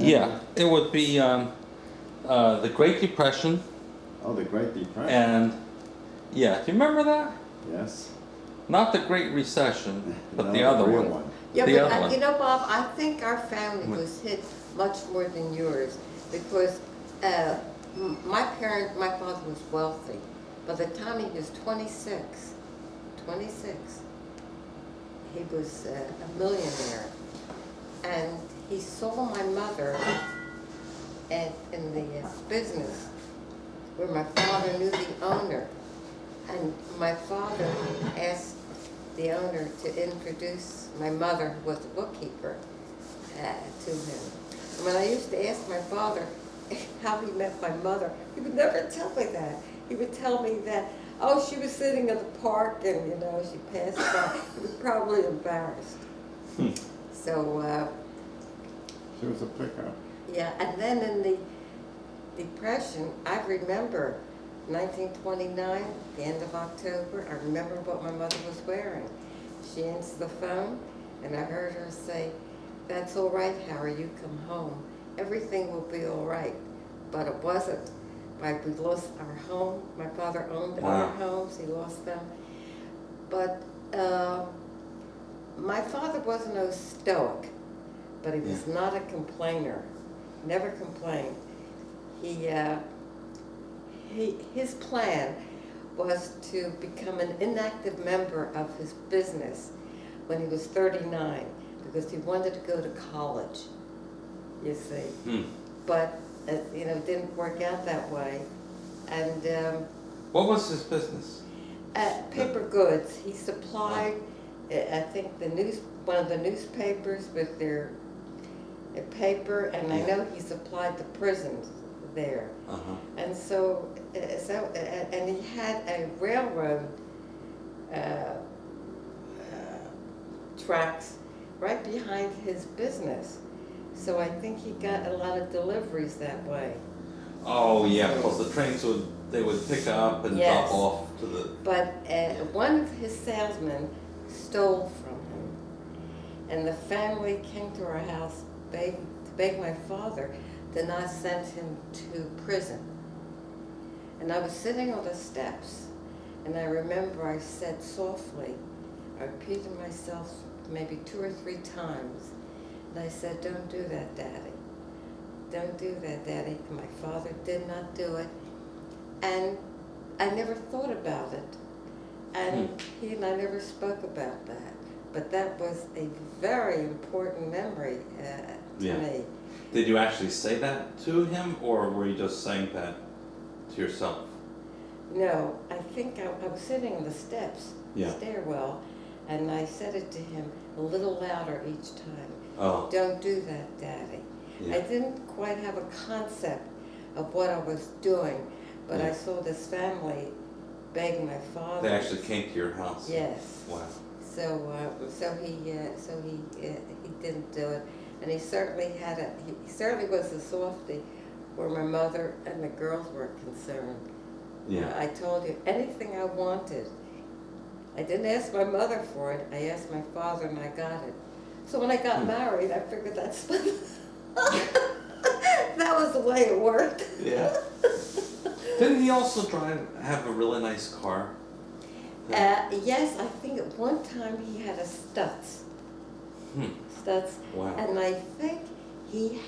Yeah, it would be the Great Depression, Oh, the Great Depression. and yeah, do you remember that? Yes. Not the Great Recession, but No, the other real one. Yeah, The but other one. you know, Bob, I think our family was hit much more than yours because my father was wealthy. By the time he was 26, he was a millionaire. And he saw my mother in the business where my father knew the owner. And my father asked the owner to introduce my mother, who was the bookkeeper, to him. And when I used to ask my father how he met my mother, he would never tell me that. He would tell me that, oh, she was sitting in the park and, she passed by. He was probably embarrassed. So, She was a pickup. yeah, and then in the Depression, I remember 1929, the end of October, I remember what my mother was wearing. She answered the phone, and I heard her say, "That's all right, Harry, you come home. Everything will be all right." But it wasn't. We lost our home. My father owned other homes. He lost them. But my father wasn't no stoic, but he was not a complainer. Never complained. His plan was to become an inactive member of his business when he was 39 because he wanted to go to college, you see. But, it didn't work out that way. And What was his business? paper goods, he supplied, I think, one of the newspapers with their paper, and I know he supplied the prisons there. And so and he had a railroad tracks right behind his business. So I think he got a lot of deliveries that way. Oh yeah, because the trains they would pick up and Yes. drop off to the. But one of his salesmen stole from him, and the family came to our house to beg my father to not send him to prison. And I was sitting on the steps, and I remember I said softly, I repeated myself maybe 2 or 3 times, and I said, "Don't do that, Daddy. Don't do that, Daddy." My father did not do it, and I never thought about it. And he and I never spoke about that. But that was a very important memory to me. Did you actually say that to him, or were you just saying that to yourself? No, I think I was sitting on the steps, stairwell, and I said it to him a little louder each time. Oh. "Don't do that, Daddy." I didn't quite have a concept of what I was doing, but I saw this family beg my father. They actually came to your house? Yes. Wow. So he didn't do it, and he certainly was a softie where my mother and the girls were concerned. Yeah. I told you anything I wanted. I didn't ask my mother for it. I asked my father, and I got it. So when I got married, I figured that was the way it worked. Yeah. Didn't he also have a really nice car? Yes, I think at one time he had a Stutz. Stutz. Wow. And I think he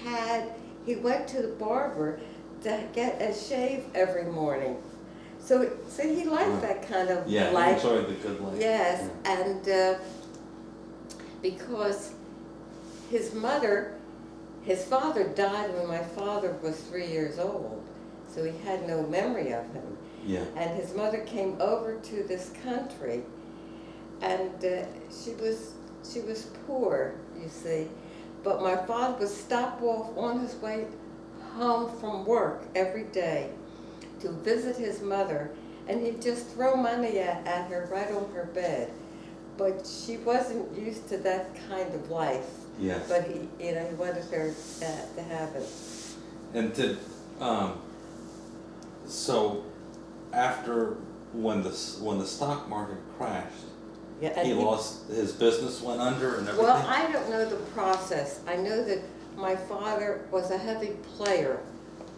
went to the barber to get a shave every morning. So he liked that kind of life. Yeah, he enjoyed the good life. Yes, and because his father died when my father was 3 years old, so he had no memory of him. Yeah. And his mother came over to this country, and she was poor, you see. But my father would stop off on his way home from work every day to visit his mother, and he'd just throw money at her right on her bed. But she wasn't used to that kind of life. Yes. But he wanted her to have it. And so after when the stock market crashed, Yeah, and he lost his business, went under, and everything. Well, I don't know the process. I know that my father was a heavy player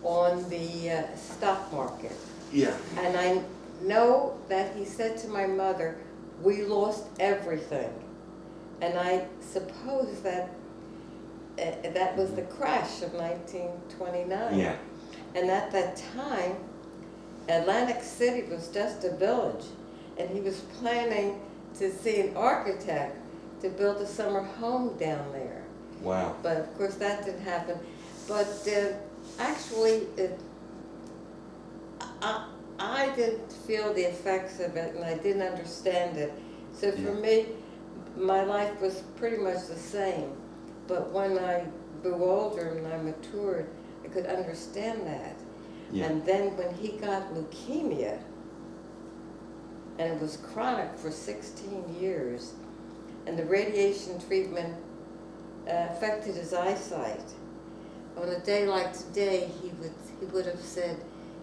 on the stock market. Yeah. And I know that he said to my mother, "We lost everything." And I suppose that that was the crash of 1929. Yeah. And at that time, Atlantic City was just a village, and he was planning to see an architect to build a summer home down there. Wow. But of course, that didn't happen. But actually, I didn't feel the effects of it, and I didn't understand it. So for Yeah. me, my life was pretty much the same. But when I grew older and I matured, I could understand that. Yeah. And then when he got leukemia, and it was chronic for 16 years, and the radiation treatment affected his eyesight. On a day like today, he would have said,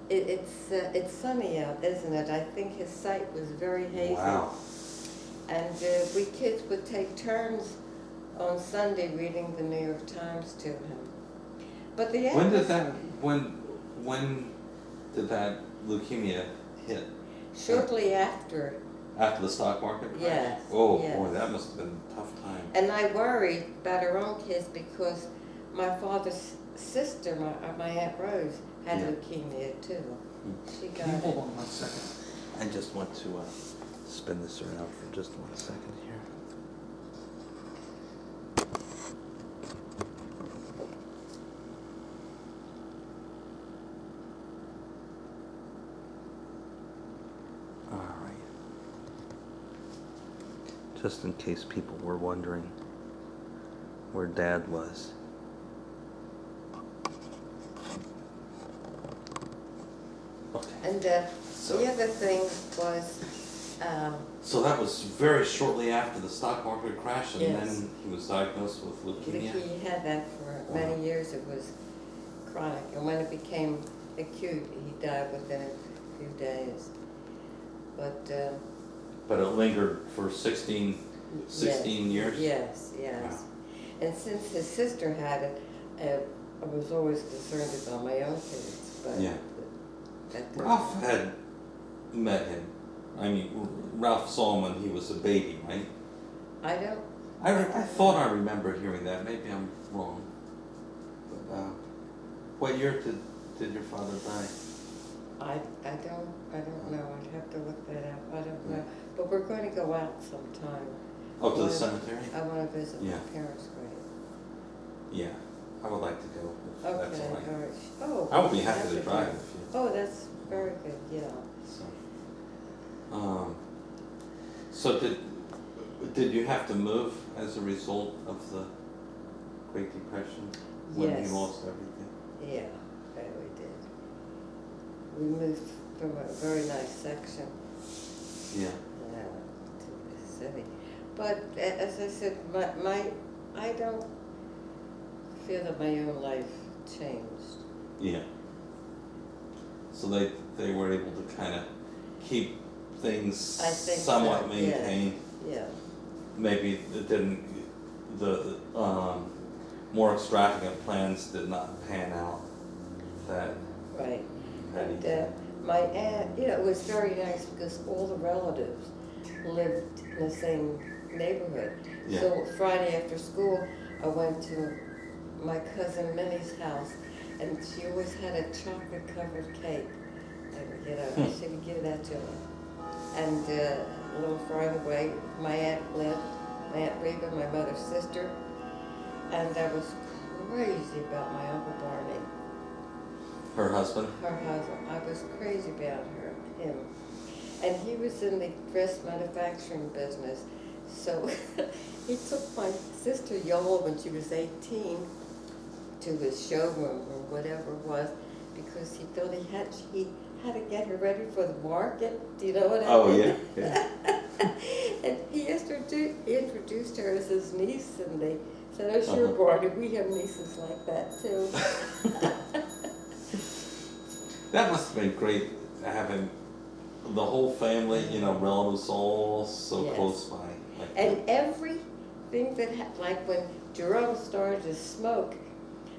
it's sunny out, isn't it? I think his sight was very hazy. Wow. And we kids would take turns on Sunday reading the New York Times to him. But the When end did was that? When did that leukemia hit? shortly after. After the stock market crash? Yes, Oh yes. boy, that must have been a tough time. And I worried about our own kids because my father's sister, my Aunt Rose, had Yeah. leukemia too. She got Can you it. hold on 1 second? I just want to spin this around for just 1 second here. All right. Just in case people were wondering where Dad was. Okay. And So- the other thing was, So that was very shortly after the stock market crash, and Yes. then he was diagnosed with leukemia. he had that for Wow. many years. It was chronic, and when it became acute, he died within a few days. But But it lingered for 16 years? Yes, yes. Wow. And since his sister had it, I was always concerned about my own kids, but Yeah. that didn't Ralph happen. had met him. I mean, Ralph saw him when he was a baby, right? I don't, I thought I remember hearing that. Maybe I'm wrong. But what year did your father die? I don't know. I'd have to look that up. I don't know. But we're going to go out sometime. Oh, to the Well, cemetery? I want to visit Yeah. my parents' grave. Yeah, I would like to go if that's Okay, all right. all right. Oh. I would be happy to that's drive okay. if you. Oh, that's very good, yeah. So did you have to move as a result of the Great Depression when Yes. you lost everything? Yeah, we did. We moved from a very nice section Yeah. to the city. But as I said, I don't feel that my own life changed. Yeah. So they were able to kind of keep things I think somewhat so, maintained. Yeah, Maybe it didn't. The more extravagant plans did not pan out. That right. that And he- my aunt, it was very nice because all the relatives lived in the same neighborhood. Yeah. So Friday after school, I went to my cousin Minnie's house, and she always had a chocolate-covered cake. And, she would give that to me. And a little farther away, my aunt lived, my Aunt Reba, my mother's sister. And I was crazy about my Uncle Barney. her husband. Her husband. I was crazy about him. And he was in the dress manufacturing business. So he took my sister Yola when she was 18 to his showroom or whatever it was, because he thought he had to get her ready for the market. Do you know what I Oh mean? yeah. And he introduced her as his niece, and they said, "Oh, sure, Uh-huh. Barney, we have nieces like that too." That must have been great having the whole family, relatives all so Yes. close by. Like And everything that like when Jerome started to smoke,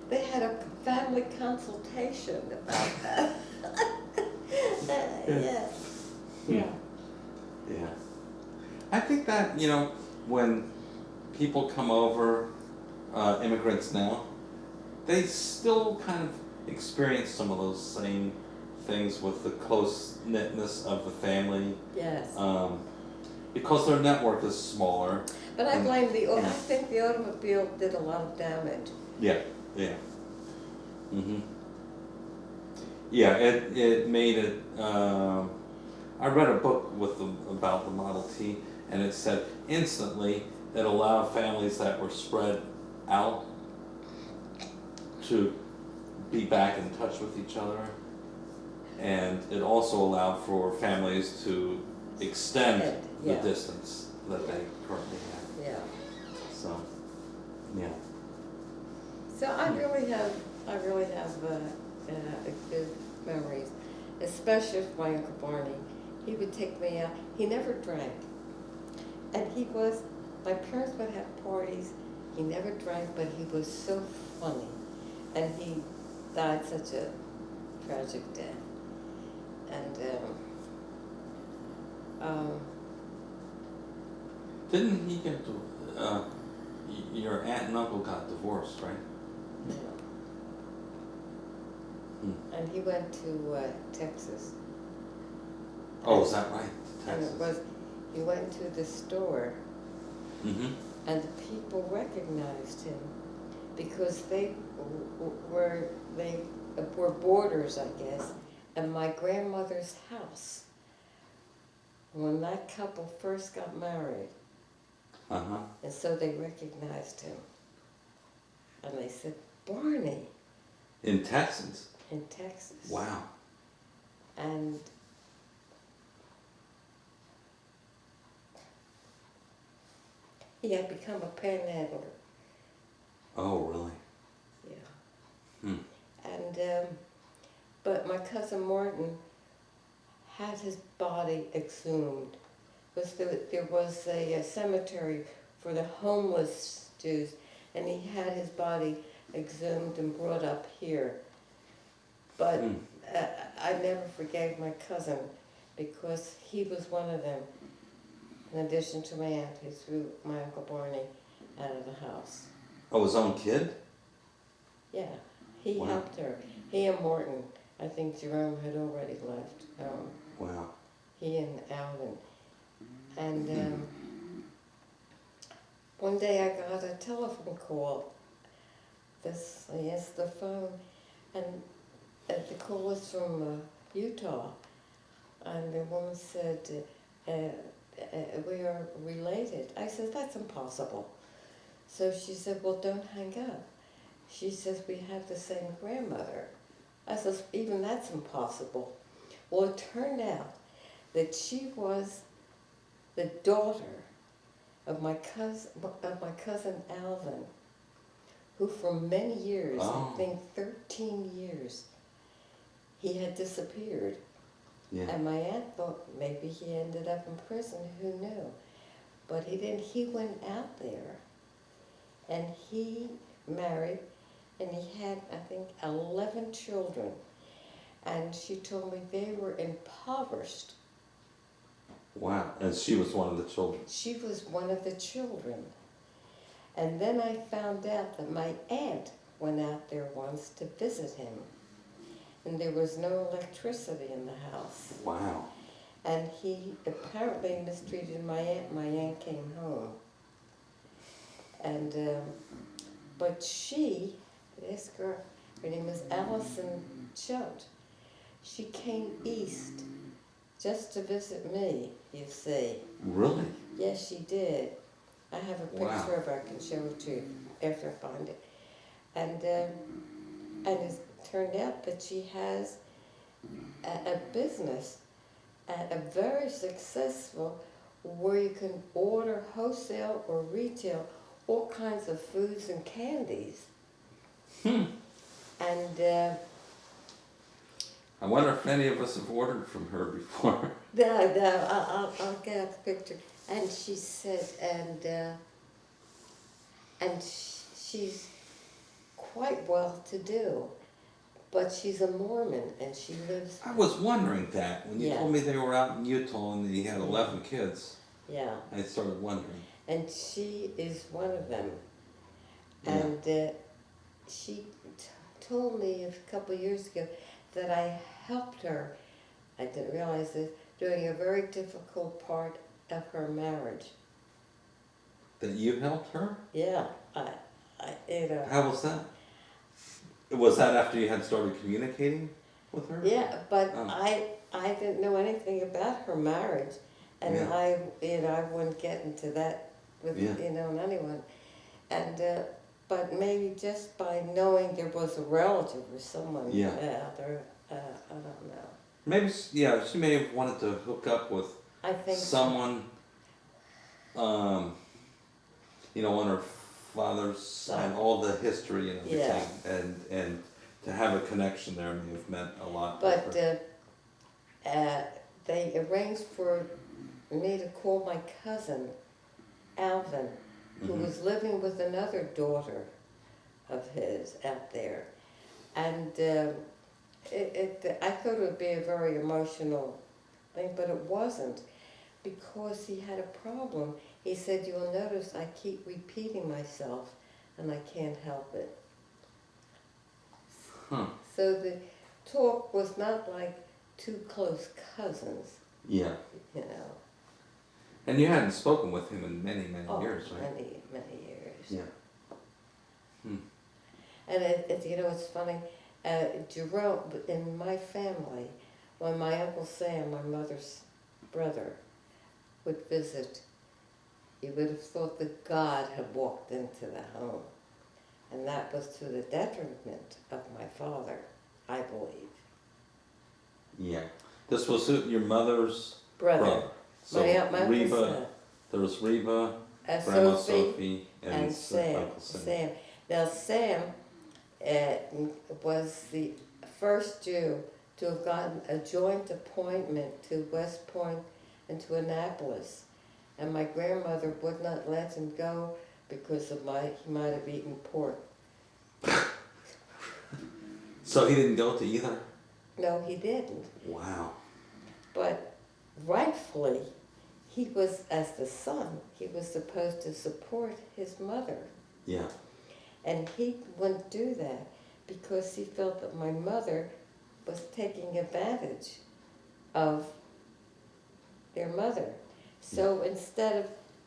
they had a family consultation about that. Yeah. Yeah. Yeah. I think that, when people come over, immigrants now, they still kind of experience some of those same things with the close-knitness of the family, Yes. because their network is smaller. But I blame I Yeah. think the automobile did a lot of damage. Yeah, yeah. Yeah, it made it, I read a book about the Model T, and it said instantly it allowed families that were spread out to be back in touch with each other. And it also allowed for families to extend the Yeah. distance that they currently have. Yeah. So, yeah. So I really have good memories, especially with my Uncle Barney. He would take me out. He never drank, and my parents would have parties. He never drank, but he was so funny, and he died such a tragic death. And Didn't he get your aunt and uncle got divorced, right? and he went to Texas. Oh, is that right? And Texas. he went to the store, Mm-hmm. and the people recognized him because they were boarders, I guess, at my grandmother's house when that couple first got married. Uh-huh. And so they recognized him. And they said, Barney, In Texas? in Texas. Wow. And he had become a panhandler. Oh, really? Yeah. And, but my cousin Morton had his body exhumed. Because there was a cemetery for the homeless Jews, and he had his body exhumed and brought up here. But I never forgave my cousin because he was one of them, in addition to my aunt who threw my Uncle Barney out of the house. Oh, his own kid? Yeah, he Wow. helped her. He and Morton, I think Jerome had already left. Wow. He and Alvin. And one day I got a telephone call. I answered the phone, and the call was from Utah. And the woman said, we are related. I said, that's impossible. So she said, well, don't hang up. She says, we have the same grandmother. I said, even that's impossible. Well, it turned out that she was the daughter of my cousin Alvin, who for many years, Oh. I think 13 years, he had disappeared. Yeah. And my aunt thought maybe he ended up in prison, who knew? But he didn't. He went out there, and he married, and he had, I think, 11 children. And she told me they were impoverished. Wow. And she was one of the children. She was one of the children. And then I found out that my aunt went out there once to visit him. And there was no electricity in the house. Wow. And he apparently mistreated my aunt. My aunt came home. And, but this girl, her name was Allison Chunt. She came east just to visit me, you see. Really? Yes, she did. I have a picture Wow. of her. I can show it to you after I find it. And it turned out that she has a business, a very successful, where you can order wholesale or retail all kinds of foods and candies. And I wonder if any of us have ordered from her before. I'll get a picture. And she said, and quite well to do, but she's a Mormon and she lives, I was wondering that when you Yeah. told me they were out in Utah and he had 11 kids. yeah, I started wondering. and she is one of them. Yeah. And she told me a couple of years ago that I helped her, I didn't realize this, during a very difficult part of her marriage. That you helped her? Yeah, you know. How was that? Was that after you had started communicating with her? Yeah, but Oh. I didn't know anything about her marriage, and Yeah. I wouldn't get into that with Yeah. anyone, and but maybe just by knowing there was a relative or someone Yeah. out there, I don't know. Maybe, yeah, she may have wanted to hook up with I think so. someone, on her father's side, all the history and everything, and to have a connection there may have meant a lot. But for her. they arranged for me to call my cousin, Alvin, who Mhm. was living with another daughter of his out there. And I thought it would be a very emotional thing, but it wasn't, because he had a problem. He said, "You'll notice I keep repeating myself, and I can't help it." Huh. So the talk was not like two close cousins, Yeah. you know. And you hadn't spoken with him in many, many years, right? Many, many years. Yeah. And it's funny, Jerome, in my family, when my Uncle Sam, my mother's brother, would visit, you would have thought that God had walked into the home. And that was to the detriment of my father, I believe. Yeah. This was your mother's Brother. brother. So My Uncle Reba, Sam. there was Reba, Grandma Sophie, and Sam. Uncle Sam. Sam. Now Sam was the first Jew to have gotten a joint appointment to West Point and to Annapolis, and my grandmother would not let him go because of he might have eaten pork. So he didn't go to either? No, he didn't. Wow. But rightfully, he was, as the son, he was supposed to support his mother. Yeah. And he wouldn't do that because he felt that my mother was taking advantage of their mother. So instead of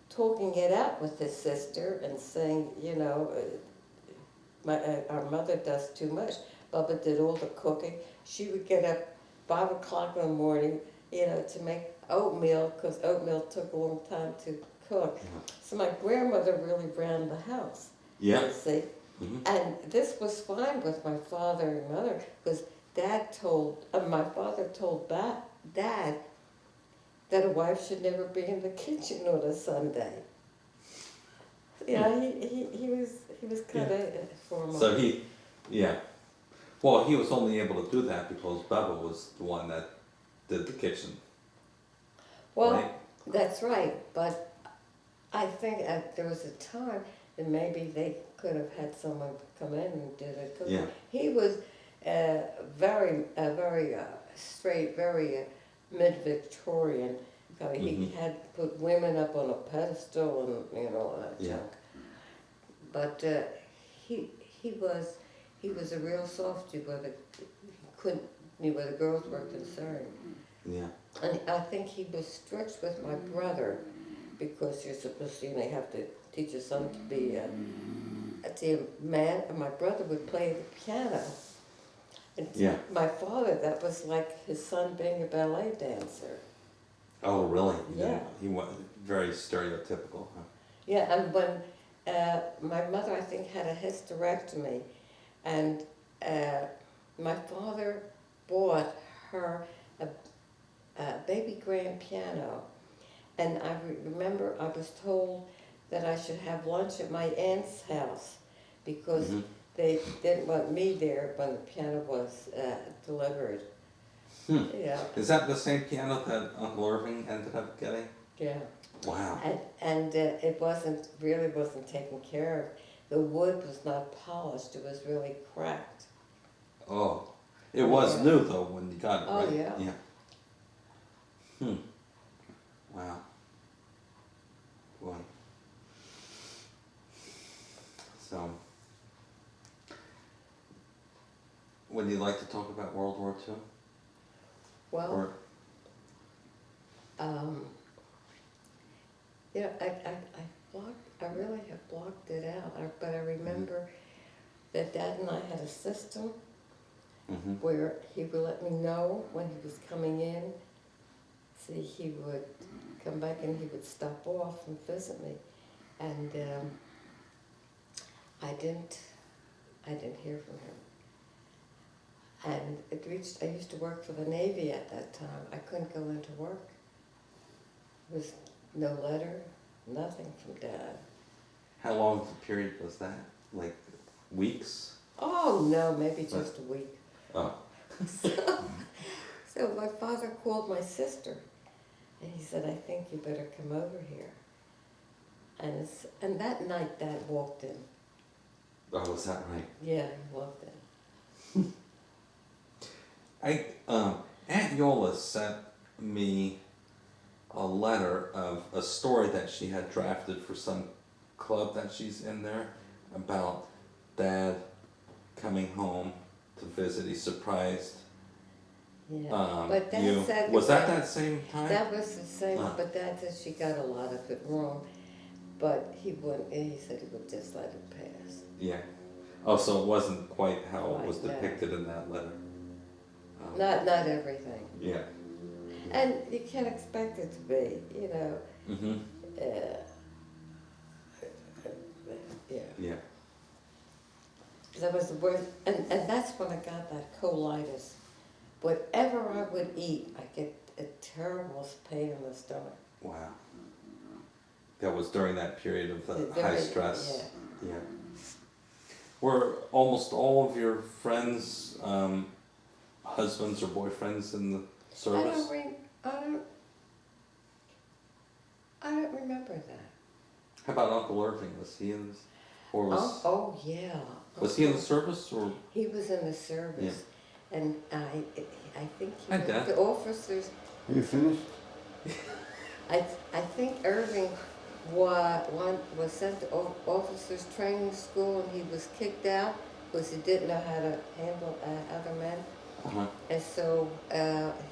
talking it out with his sister and saying, our mother does too much, Bubba did all the cooking, she would get up 5 o'clock in the morning, to make oatmeal, because oatmeal took a long time to cook. Yeah. So my grandmother really ran the house. Yeah. You see? Mm-hmm. And this was fine with my father and mother, because my father told Dad that a wife should never be in the kitchen on a Sunday. Yeah, he was kind of formal. So well, he was only able to do that because Bubba was the one that did the kitchen. Well, right? that's right, but I think there was a time that maybe they could have had someone come in and do the cooking. Yeah. He was very straight, very mid-Victorian. He Mhm. had put women up on a pedestal and all that Yeah. junk. But he was a real softy where where the girls were concerned. Yeah. And I think he was strict with my brother because you're supposed to, have to teach your son to be a man. And my brother would play the piano. And Yeah. my father, that was like his son being a ballet dancer. Oh, really? Yeah. He was very stereotypical. Huh? Yeah, and when my mother, I think, had a hysterectomy, and my father bought her a baby grand piano, and I remember I was told that I should have lunch at my aunt's house because Mhm. they didn't want me there when the piano was delivered. Hmm. Yeah, Is that the same piano that Uncle Irving ended up getting? yeah. Wow. And it wasn't taken care of the wood was not polished, it was really cracked. Oh, it was Yeah. new though when you got it, Oh, right? yeah. Yeah. Hmm. Wow. Boy. So, would you like to talk about World War II? Well, Or, you know, I really have blocked it out, but I remember that Dad and I had a system hmm where he would let me know when he was coming in. See, he would come back and he would stop off and visit me, and I didn't hear from him. And it reached. I used to work for the Navy at that time. I couldn't go into work. There was no letter, nothing from Dad. how long the period was that? Like weeks? Oh no, maybe just a week. Oh. So my father called my sister, and he said, "I think you better come over here." And that night, Dad walked in. Oh, was that right? Yeah, he walked in. Aunt Yola sent me a letter of a story that she had drafted for some club that she's in there about Dad coming home to visit. He's surprised Yeah, but Dad you. said Was that same time? That was the same. Ah. But Dad said she got a lot of it wrong. But he wouldn't. He said he would just let it pass. Yeah. Oh, so it wasn't quite how it was Like that. depicted in that letter. Not everything, Yeah. and you can't expect it to be. You know. Mhm. Uh, yeah. Yeah. That was the worst, and that's when I got that colitis. Whatever I would eat, I get a terrible pain in the stomach. Wow. That was during that period of the During- high stress. Yeah. Were almost all of your friends husbands or boyfriends in the I service? don't remember that. How about Uncle Irving? Was he in this? Or was Oh yeah. was he in the service or? He was in the service, and I think he Hi, was Dad. the officers. Are you finished? I think Irving was sent to officers training school, and he was kicked out because he didn't know how to handle other men. Uh-huh. And so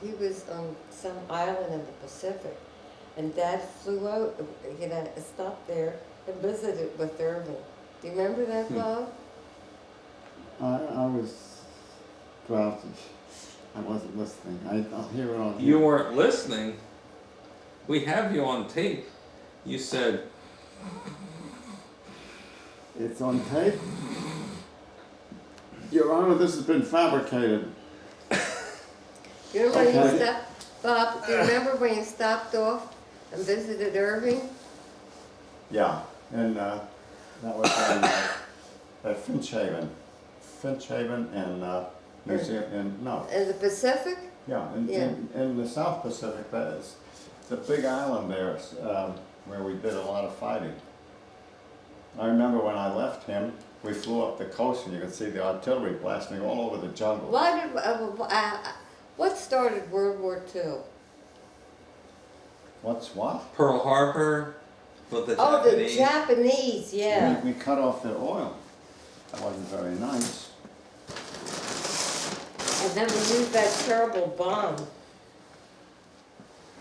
he was on some island in the Pacific, and Dad flew out, stopped there and visited with Irving. Do you remember that, Bob? I was drowsy. I wasn't listening. I'll hear it on You here. weren't listening. We have you on tape. You said, It's on tape. Your Honor, this has been fabricated. You remember when you Okay. stopped, Bob? Do you remember when you stopped off and visited Irving? Yeah, and that was at Finch Haven. Finch Haven and New Zealand, and no, In the Pacific? yeah, Yeah. in the South Pacific, that is the big island there, where we did a lot of fighting. I remember when I left him, we flew up the coast and you could see the artillery blasting all over the jungle. What started World War II? What's what? Pearl Harbor for the Oh, the Japanese. Japanese, yeah. We cut off their oil. That wasn't very nice. And then we used that terrible bomb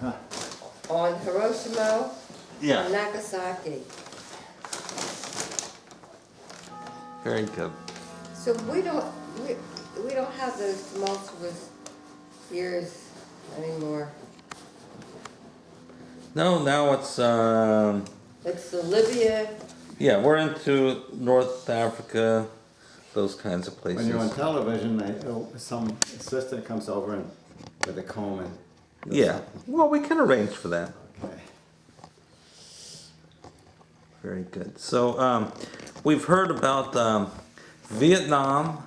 Huh. on Hiroshima and Yeah. Nagasaki. Very good. So we don't have those tumultuous years anymore. No, now it's It's the Libya. yeah, we're into North Africa, those kinds of places. When you're on television, some assistant comes over and with a comb and. Yeah. Well, we can arrange for that. Okay. Very good. So we've heard about Vietnam,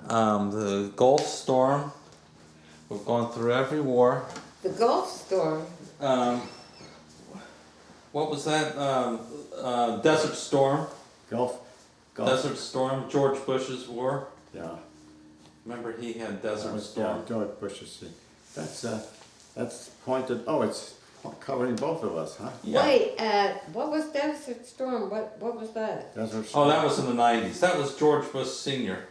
the Gulf Storm. We've gone through every war. The Gulf Storm. What was that? Desert Storm. Gulf. Desert Storm, George Bush's war. Yeah. Remember he had That Desert was, Storm? George Bush's thing. That's pointed, oh, it's covering both of us, huh? Yeah. Wait, what was Desert Storm? What was that? Desert Oh, Storm. that was in the 90s. That was George Bush Sr.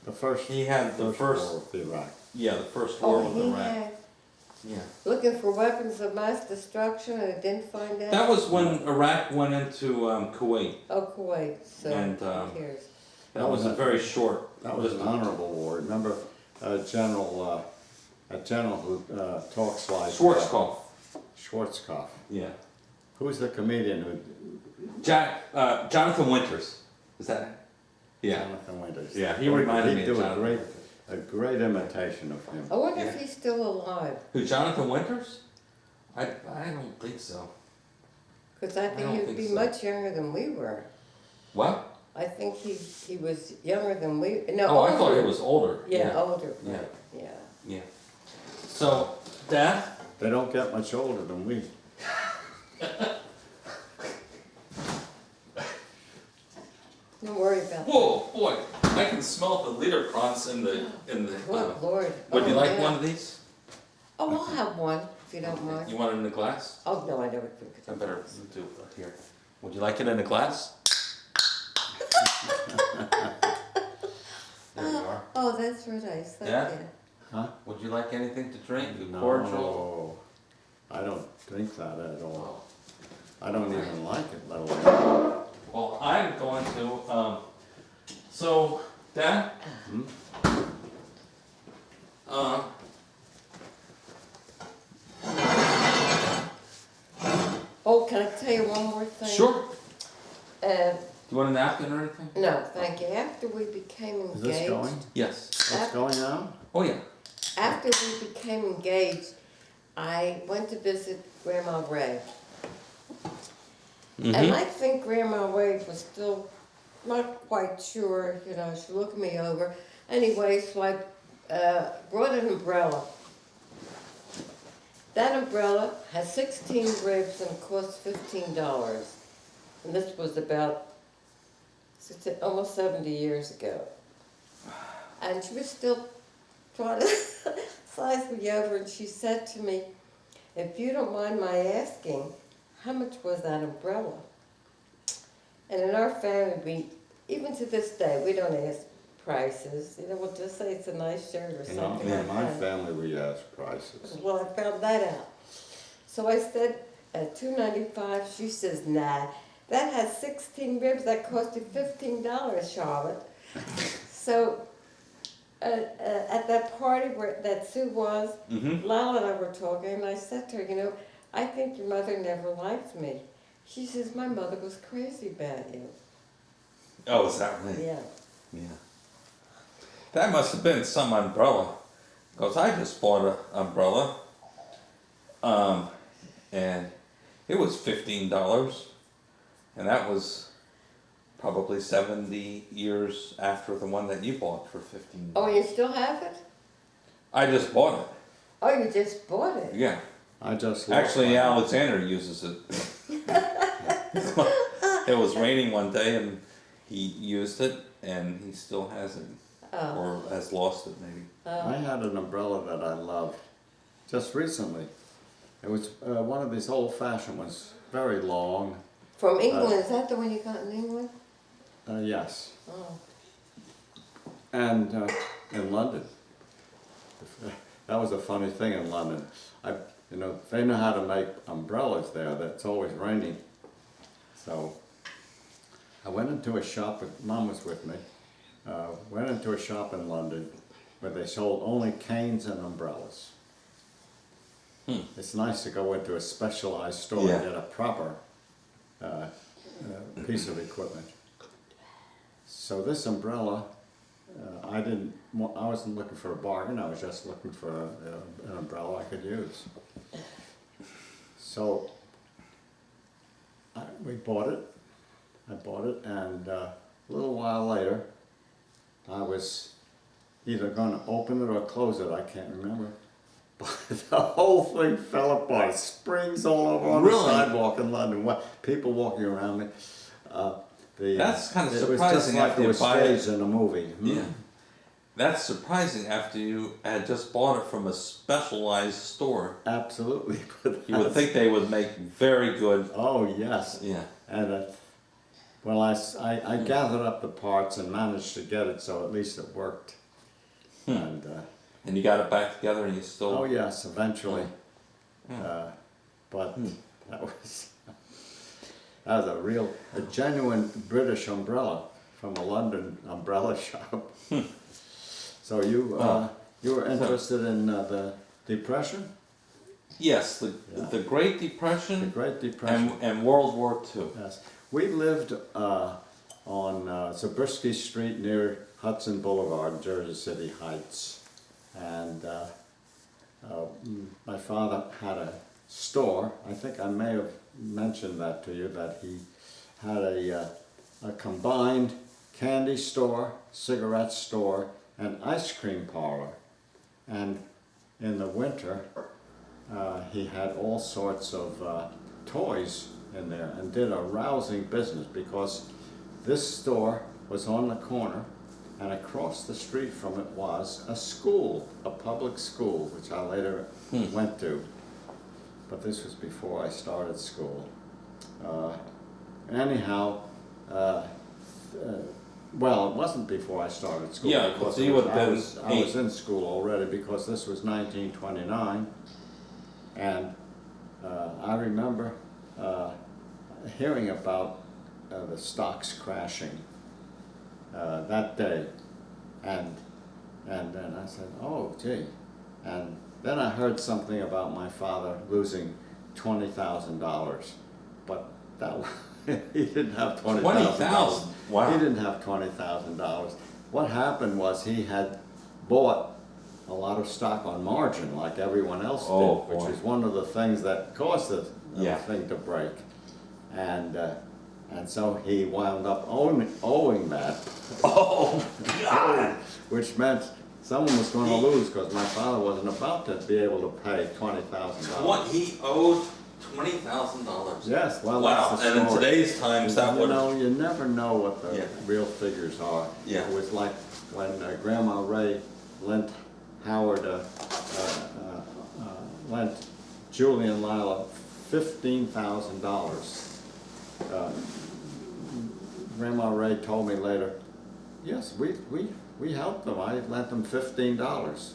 The first. He had the first, war with Iraq. yeah, the first war Oh, with he Iraq. had Yeah. looking for weapons of mass destruction and didn't find out. That was when Iraq went into Kuwait. Oh, Kuwait. So And, who cares? That was a very short. That was an honorable war. Remember a general who talks like Schwarzkopf. Schwarzkopf. Yeah. Who's the comedian who? Jonathan Winters. Is that? Yeah. Jonathan Winters. Yeah, he reminded me He'd of do Jonathan. a great imitation of him. I wonder Yeah. if he's still alive. Who, Jonathan Winters? I don't think so. Because I I think don't he would think be so. much younger than we were. What? I think he was younger than we. No, Oh, I thought older. he was older. Yeah, older. Yeah. right, Yeah. Yeah. So, Dad? They don't get much older than we. Don't worry about that. Whoa, boy! I can smell the Liederkranz in the. Good Lord. Would you Oh, like yeah. one of these? Oh, I'll have one if you don't mind. You want it in a glass? Oh no, I never drink it. I better do it here. Would you like it in a glass? There you are. Oh, that's very nice. Thank Yeah? you. Huh? Would you like anything to drink? Cordial? No, I don't drink that at all. Oh. I don't even like it, let alone. Well, I'm going to, so, Dad? Hmm? Uh, Oh, can I tell you one more thing? sure. Uh, You want a napkin or anything? no, thank you. After we became Is engaged. this going? Yes. What's going on? Oh, yeah. After we became engaged, I went to visit Grandma Ray. And I think Grandma Ray was still not quite sure, you know, she looked me over. Anyway, so I brought an umbrella. That umbrella has 16 ribs and cost $15. And this was about almost 70 years ago. And she was still trying to size me over, and she said to me, if you don't mind my asking, how much was that umbrella? And in our family, even to this day, we don't ask prices. You know, we'll just say it's a nice shirt or You know, something in like my that. family, we ask prices. Well, I found that out. So I said, $2.95. She says, nah, that has 16 ribs. That cost you $15, Charlotte. So at that party that Sue was, Lala and I were talking, and I said to her, you know, I think your mother never liked me. She says, my mother was crazy about you. Oh, is that right? Yeah. Yeah. That must have been some umbrella, because I just bought an umbrella, and it was $15, and that was probably 70 years after the one that you bought for $15. Oh, you still have it? I just bought it. Oh, you just bought it? Yeah. I just lost Actually, mine. Alexander uses it. It was raining one day, and he used it, and he still has it, Oh. or has lost it maybe. I had an umbrella that I loved just recently. It was one of these old-fashioned ones, very long. From England, is that the one you got in England? Yes, Oh. and in London. That was a funny thing in London. You know, they know how to make umbrellas there. That's always raining. So I went into a shop. Mom was with me. Went into a shop in London where they sold only canes and umbrellas. It's nice to go into a specialized store Yeah. and get a proper piece of equipment. So this umbrella, I wasn't looking for a bargain. I was just looking for an umbrella I could use. So we bought it. I bought it, and a little while later, I was either going to open it or close it. I can't remember. But the whole thing fell apart. Springs all over on Really? the sidewalk in London. People walking around me. That's kind of it was just surprising like after it you was buy it. staged in a movie. Yeah. That's surprising after you had just bought it from a specialized store. Absolutely. But You would think they would make very good. Oh, yes. Yeah. And well, I gathered up the parts and managed to get it so at least it worked. And And you got it back together, and you still. oh yes, eventually. Hmm. But that was a genuine British umbrella from a London umbrella shop. So you were interested in the Depression, Yes, Yeah. the Great the Depression, Great Depression. and World War II. Yes, we lived on Zabriskie Street near Hudson Boulevard, Jersey City Heights, and my father had a store. I think I may have mentioned that to you, that he had a combined candy store, cigarette store, and ice cream parlor. And in the winter, he had all sorts of toys in there and did a rousing business, because this store was on the corner, and across the street from it was a school, a public school, which I later went to. But this was before I started school. Anyhow, well, it wasn't before I started school. Yeah, because so you would have been I was in school already, because this was 1929, and I remember hearing about the stocks crashing that day, and then I said, oh gee, and then I heard something about my father losing $20,000, but that he didn't have $20,000. $20,000? Wow. He didn't have $20,000. What happened was he had bought a lot of stock on margin, like everyone else did, Oh, boy. which is one of the things that caused the Yeah. thing to break, and so he wound up owing that. Oh God! Which meant someone was going to lose, because my father wasn't about to be able to pay $20,000. What, he owed $20,000? Yes, well, Wow! that's the And in story. today's times, that You would. know, you never know what the Yeah. real figures are. Yeah. It was like when Grandma Ray lent Howard, lent Julie and Lila $15,000. Grandma Ray told me later, yes, we helped them. I lent them $15.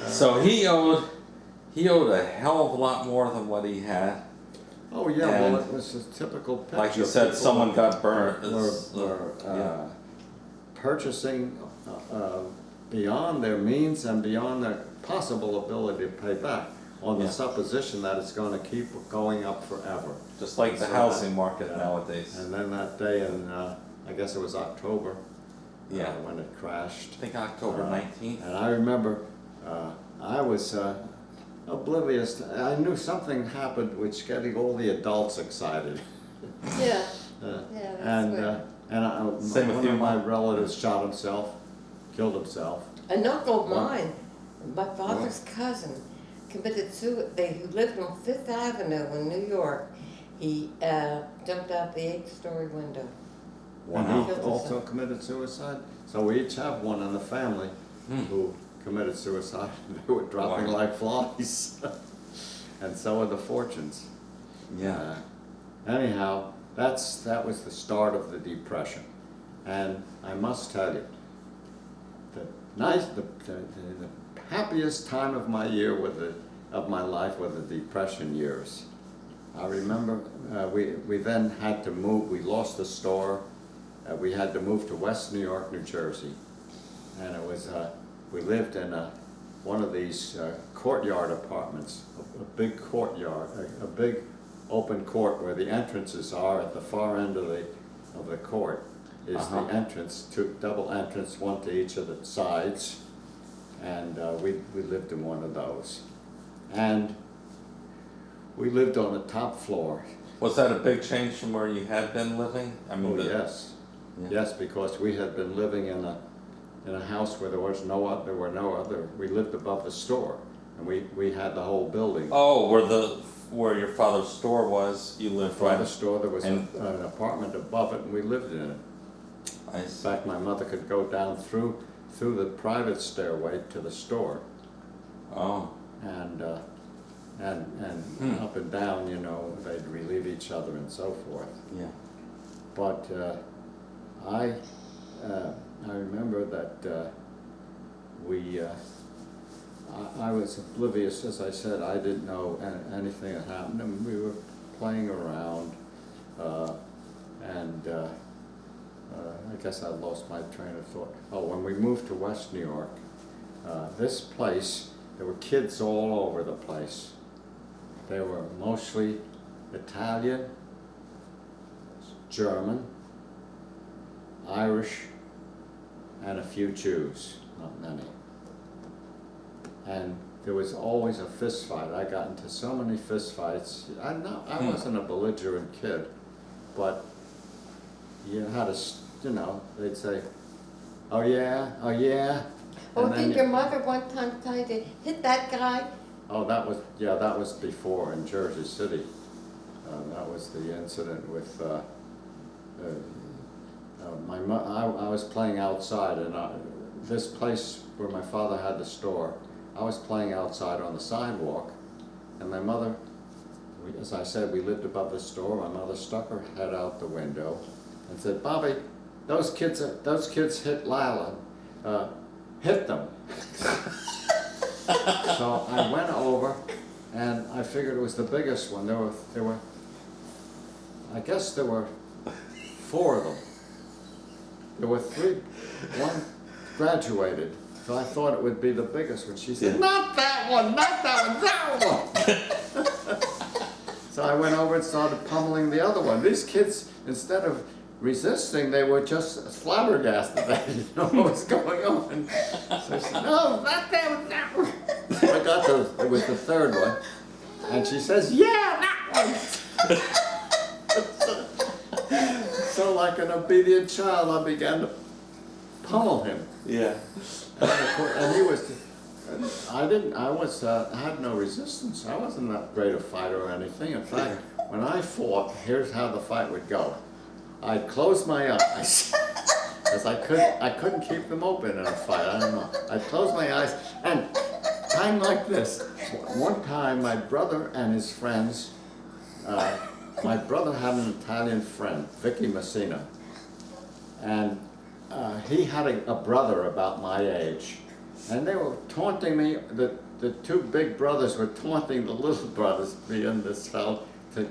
So he owed a hell of a lot more than what he had. Oh yeah, well, And it was a typical picture. Like you said, People someone got burnt. were Yeah. purchasing beyond their means and beyond their possible ability to pay back, on the Yeah. supposition that it's going to keep going up forever. Just like the So housing market yeah. nowadays. And then that day in, I guess it was October, Yeah. when it crashed. I think October 19th. And I remember I was oblivious. I knew something happened which getting all the adults excited. Yeah, Uh, yeah, that's and weird. Same with one you, of my Mom? relatives shot himself, killed himself. An uncle of mine, my father's cousin, committed suicide. Who lived on Fifth Avenue in New York. He jumped out the 8th-story window. And Wow. he also committed suicide. So we each have one in the family who committed suicide. They were dropping Wow. like flies. And so are the fortunes. Yeah. Anyhow, that was the start of the Depression. And I must tell you, the happiest time of my year of my life were the Depression years. I remember we then had to move. We lost the store. We had to move to West New York, New Jersey, and it was we lived in one of these courtyard apartments, a big courtyard, a big open court where the entrances are at the far end of the court is Uh-huh. the entrance, double entrance, one to each of the sides, and we lived in one of those, and we lived on the top floor. Was that a big change from where you had been living? I mean, Oh yes, Yeah. yes, because we had been living in a house where there were no other. We lived above the store, and we had the whole building. Oh, where the where your father's store was, you lived By right. the store, there was And- an apartment above it, and we lived in it. I In see. fact, my mother could go down through the private stairway to the store, Oh, and Hmm. up and down, you know, they'd relieve each other and so forth. yeah. But I remember that I was oblivious, as I said. I didn't know anything that happened, and we were playing around, and I guess I lost my train of thought. Oh, when we moved to West New York, this place, there were kids all over the place. They were mostly Italian, German, Irish, and a few Jews, not many. And there was always a fist fight. I got into so many fist fights. I wasn't a belligerent kid, but you had to, you know, they'd say, "Oh yeah, oh yeah." Oh, And then did your mother one time tell you to hit that guy? Oh, that was before in Jersey City. That was the incident with I was playing outside, and this place where my father had the store, I was playing outside on the sidewalk, and my mother, as I said, we lived above the store. My mother stuck her head out the window and said, "Bobby, those kids hit Lila. Hit them." So I went over, and I figured it was the biggest one. I guess there were 4 of them. There were 3, one graduated, so I thought it would be the biggest one. She said, Yeah. "Not that one, not that one, that one." So I went over and started pummeling the other one. These kids, instead of resisting, they were just flabbergasted. They didn't know what was going on. So she said, "No, not that one, that one." So I got it was the 3rd one, and she says, "Yeah, that one." So like an obedient child, I began to pummel him. Yeah. And he was, I had no resistance. I wasn't that great a fighter or anything. In fact, when I fought, here's how the fight would go. I'd close my eyes, because I couldn't keep them open in a fight, I don't know. I'd close my eyes, and time like this. One time, my brother and his friends, my brother had an Italian friend, Vicky Messina, and he had a brother about my age, and they were taunting me. The 2 big brothers were taunting the little brothers, me and this fellow, to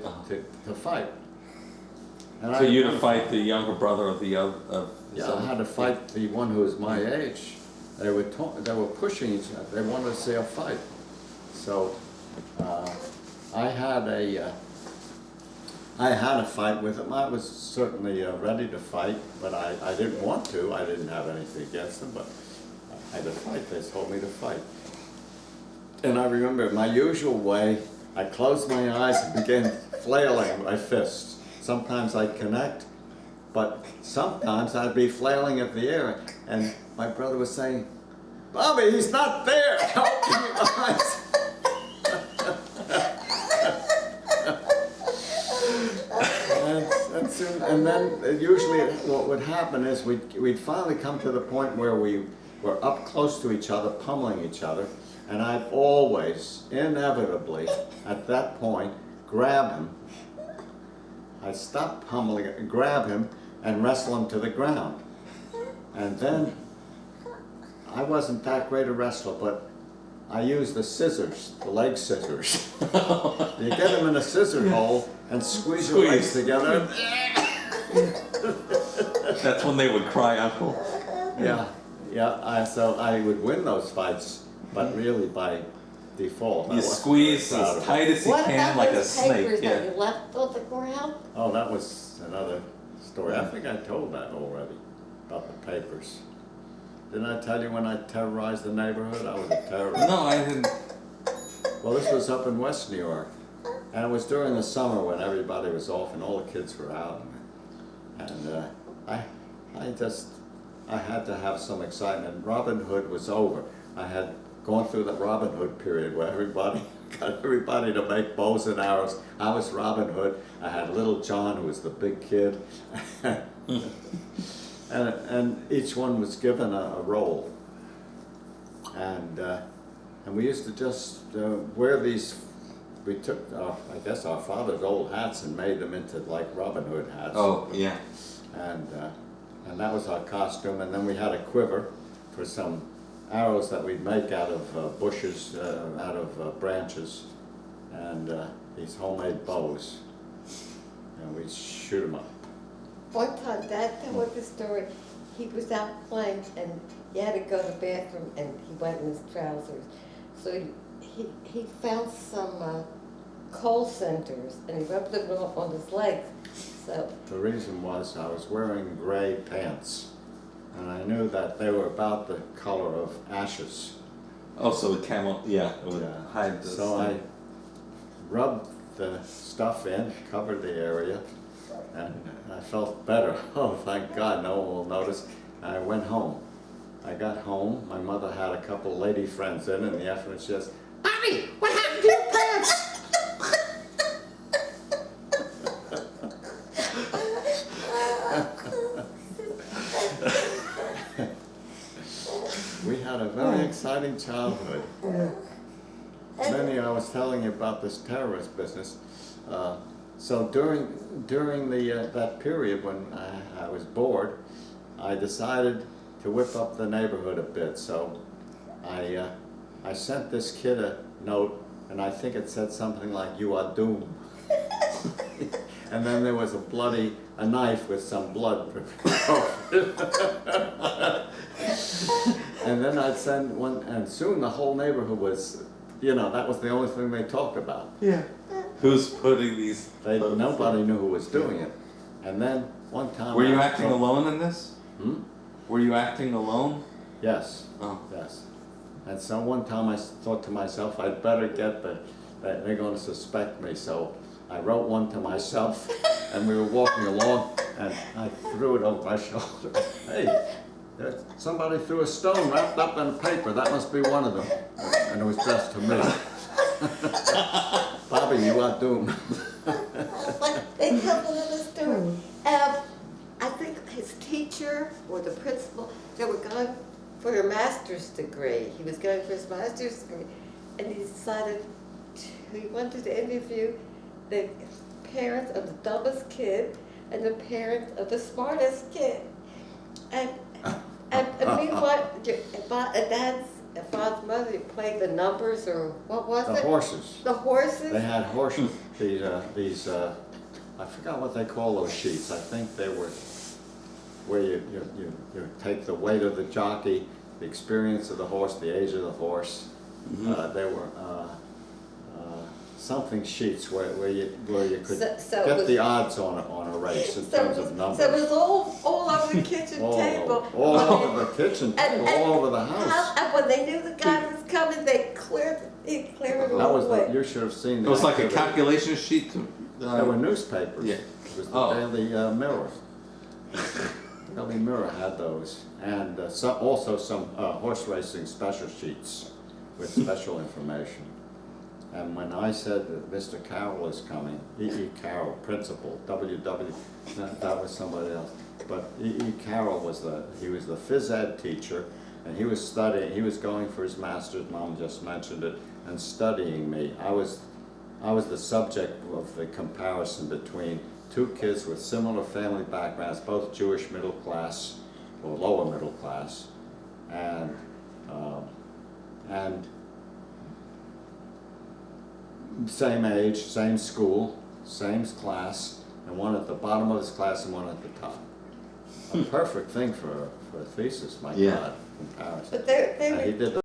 fight. And So you to fight the younger brother of the other? Yeah, I had to fight the one who was my age. They were pushing each other. They wanted to see a fight. So I had a fight with him. I was certainly ready to fight, but I didn't want to. I didn't have anything against him, but I had to fight. They told me to fight. And I remember my usual way, I closed my eyes and began flailing my fists. Sometimes I'd connect, but sometimes I'd be flailing at the air, and my brother was saying, "Bobby, he's not there! Open your eyes!" And then usually what would happen is we'd finally come to the point where we were up close to each other, pummeling each other, and I'd always, inevitably, at that point, grab him. I'd stop pummeling, grab him, and wrestle him to the ground. And then, I wasn't that great a wrestler, but I used the scissors, the leg scissors. You get him in a scissor hole and squeeze your legs together. That's when they would cry, "Uncle." So I would win those fights, but really by default. I You wasn't squeeze very proud as of it. tight as you What can, about like a those papers snake. that Yeah. you left on the ground? Oh, that was another story. I think I told that already, about the papers. Didn't I tell you when I terrorized the neighborhood? I was a terrorist. No, I didn't. Well, this was up in West New York, and it was during the summer when everybody was off and all the kids were out. And I had to have some excitement. Robin Hood was over. I had gone through the Robin Hood period where everybody got everybody to make bows and arrows. I was Robin Hood. I had little John, who was the big kid. and each one was given a role. And we used to just wear these, we took, I guess, our father's old hats and made them into like Robin Hood hats. Oh, yeah. And that was our costume. And then we had a quiver for some arrows that we'd make out of bushes, out of branches, and these homemade bows. And we'd shoot them up. One time, Dad told the story, he was out playing and he had to go to the bathroom and he went in his trousers. So he found some coal cinders and he rubbed them on his legs. So The reason was I was wearing gray pants, and I knew that they were about the color of ashes. Oh, so the camel, yeah, it would Yeah. hide the So I stain. rubbed the stuff in, covered the area, and I felt better. Oh, thank God, no one will notice. I went home. I got home, my mother had a couple lady friends in the afternoon, she says, "Bobby, what happened to your pants?" We had a very exciting childhood. Many, I was telling you about this terrorist business. So during that period when I was bored, I decided to whip up the neighborhood a bit. So I sent this kid a note, and I think it said something like, "You are doomed." And then there was a knife with some blood. And then I'd send one, and soon the whole neighborhood was, that was the only thing they talked about. Yeah. Who's putting these? Nobody knew who was doing it. And then one time. Were you acting alone in this? Hmm? Were you acting alone? Yes, Oh. yes. And so one time I thought to myself, I'd better get they're going to suspect me. So I wrote one to myself, and we were walking along, and I threw it over my shoulder. Hey, somebody threw a stone wrapped up in paper. That must be one of them. And it was just to me. Bobby, you are doomed. But they tell another story. I think his teacher or the principal, they were going for their master's degree. He was going for his master's degree, and he decided he wanted to interview the parents of the dumbest kid and the parents of the smartest kid. And meanwhile, Dad's mother played the numbers, or what was The it? horses. The horses. They had horses, these, I forgot what they call those sheets. I think they were where you take the weight of the jockey, the experience of the horse, the age of the horse. They were something sheets where you could So get was- the odds on a race in terms of numbers. So it was all over the kitchen table. All over the kitchen table, all over the house. And when they knew the guy was coming, they cleared it That all was away. you should have seen It the was like a activity. calculation sheet to. There were newspapers. Yeah. It was the Oh. Daily Mirror. Daily Mirror had those, and also some horse racing special sheets with special information. And when I said that Mr. Carroll is coming, E.E. Carroll, principal, W.W., that was somebody else. But E.E. Carroll was the phys ed teacher, and he was studying, he was going for his master's, Mom just mentioned it, and studying me. I was the subject of the comparison between two kids with similar family backgrounds, both Jewish middle class, or lower middle class, and same age, same school, same class, and one at the bottom of his class and one at the top. A perfect thing for a thesis, my Yeah. God, comparison. But they And he did